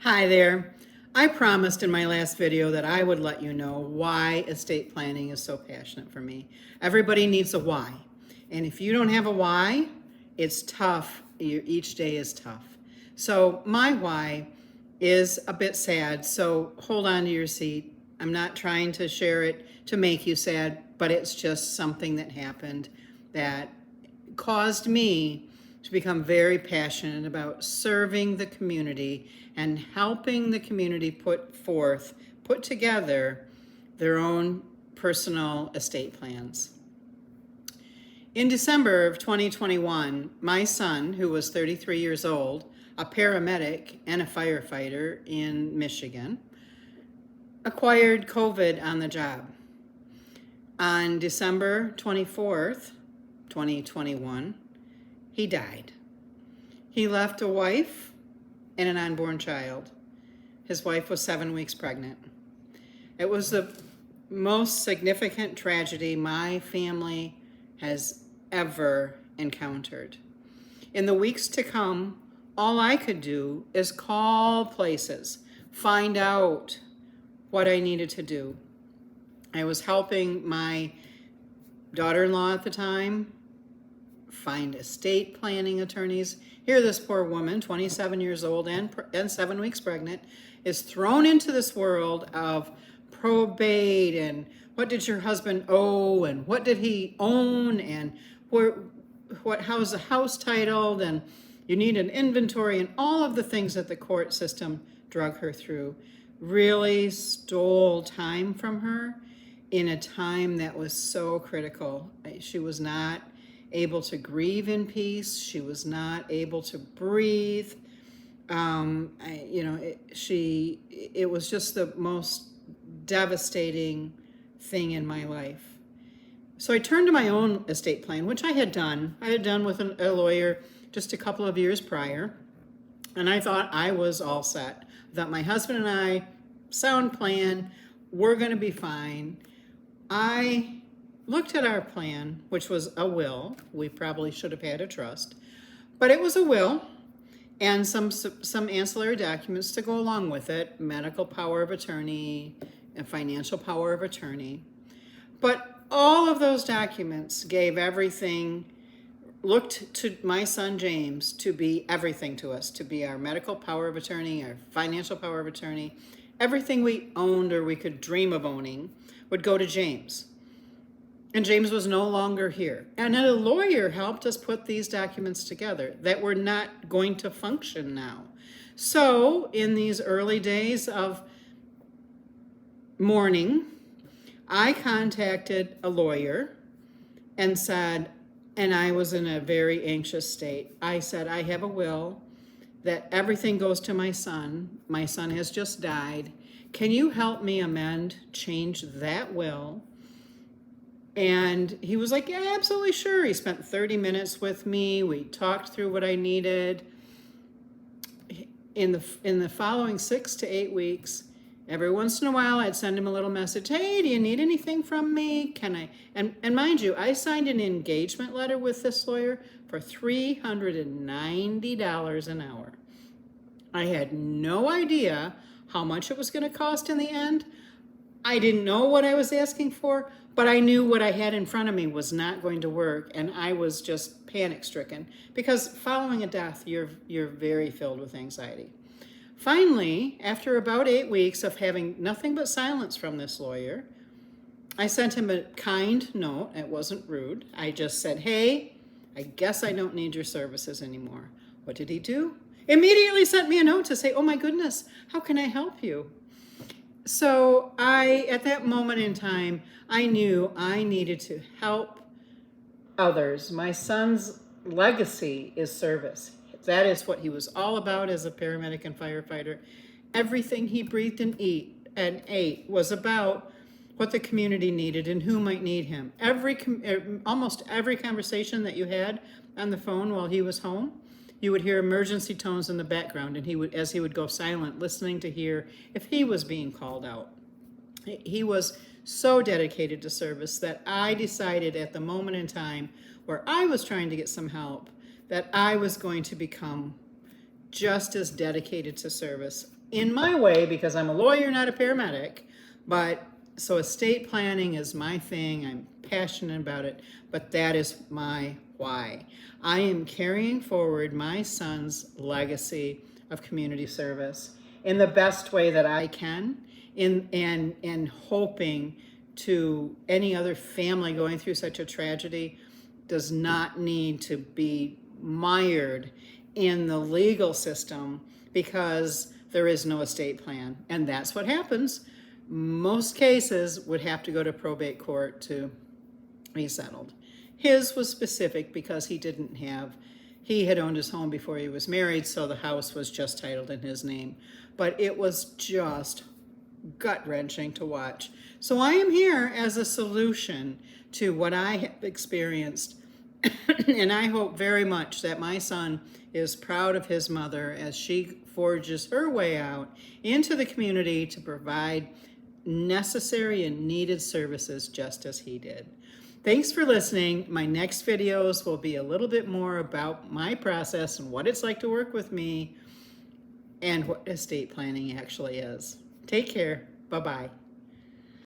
Hi there. I promised in my last video that I would let you know why estate planning is so passionate for me. Everybody needs a why. And if you don't have a why, it's tough. Each day is tough. So my why is a bit sad. So hold on to your seat. I'm not trying to share it to make you sad, but it's just something that happened that caused me to become very passionate about serving the community and helping the community put together their own personal estate plans. In December of 2021, my son, who was 33 years old, a paramedic and a firefighter in Michigan, acquired COVID on the job. On December 24th, 2021, he died. He left a wife and an unborn child. His wife was 7 weeks pregnant. It was the most significant tragedy my family has ever encountered. In the weeks to come, all I could do is call places, find out what I needed to do. I was helping my daughter-in-law at the time find estate planning attorneys. Here this poor woman, 27 years old and 7 weeks pregnant, is thrown into this world of probate and what did your husband owe and what did he own and how's the house titled, and you need an inventory, and all of the things that the court system drug her through really stole time from her in a time that was so critical. She was not able to grieve in peace. She was not able to breathe. It was just the most devastating thing in my life. So I turned to my own estate plan, which I had done. I had done with a lawyer just a couple of years prior, and I thought I was all set. I thought my husband and I, sound plan, we're going to be fine. I looked at our plan, which was a will. We probably should have had a trust, but it was a will and some ancillary documents to go along with it, medical power of attorney and financial power of attorney. But all of those documents gave everything, looked to my son James to be everything to us, to be our medical power of attorney, our financial power of attorney. Everything we owned or we could dream of owning would go to James. And James was no longer here. And a lawyer helped us put these documents together that were not going to function now. So in these early days of mourning, I contacted a lawyer and said, and I was in a very anxious state. I said, I have a will that everything goes to my son. My son has just died. Can you help me change that will? And he was like, yeah, absolutely sure. He spent 30 minutes with me. We talked through what I needed. In the following 6 to 8 weeks, every once in a while, I'd send him a little message. Hey, do you need anything from me? Can I? And mind you, I signed an engagement letter with this lawyer for $390 an hour. I had no idea how much it was going to cost in the end. I didn't know what I was asking for, but I knew what I had in front of me was not going to work, and I was just panic-stricken because following a death, you're very filled with anxiety. Finally, after about 8 weeks of having nothing but silence from this lawyer, I sent him a kind note. It wasn't rude. I just said, hey, I guess I don't need your services anymore. What did he do? Immediately sent me a note to say, oh my goodness, how can I help you? So at that moment in time, I knew I needed to help others. My son's legacy is service. That is what he was all about as a paramedic and firefighter. Everything he breathed and ate was about what the community needed and who might need him. Almost every conversation that you had on the phone while he was home, you would hear emergency tones in the background, and as he would go silent, listening to hear if he was being called out. He was so dedicated to service that I decided at the moment in time where I was trying to get some help that I was going to become just as dedicated to service. in my way because I'm a lawyer, not a paramedic. But so estate planning is my thing. I'm passionate about it, but that is my why. I am carrying forward my son's legacy of community service in the best way that I can, and hoping to any other family going through such a tragedy does not need to be mired in the legal system because there is no estate plan. And that's what happens. Most cases would have to go to probate court to be settled. His was specific because he had owned his home before he was married, so the house was just titled in his name. But it was just gut-wrenching to watch. So I am here as a solution to what I have experienced, and I hope very much that my son is proud of his mother as she forges her way out into the community to provide necessary and needed services just as he did. Thanks for listening. My next videos will be a little bit more about my process and what it's like to work with me and what estate planning actually is. Take care. Bye-bye.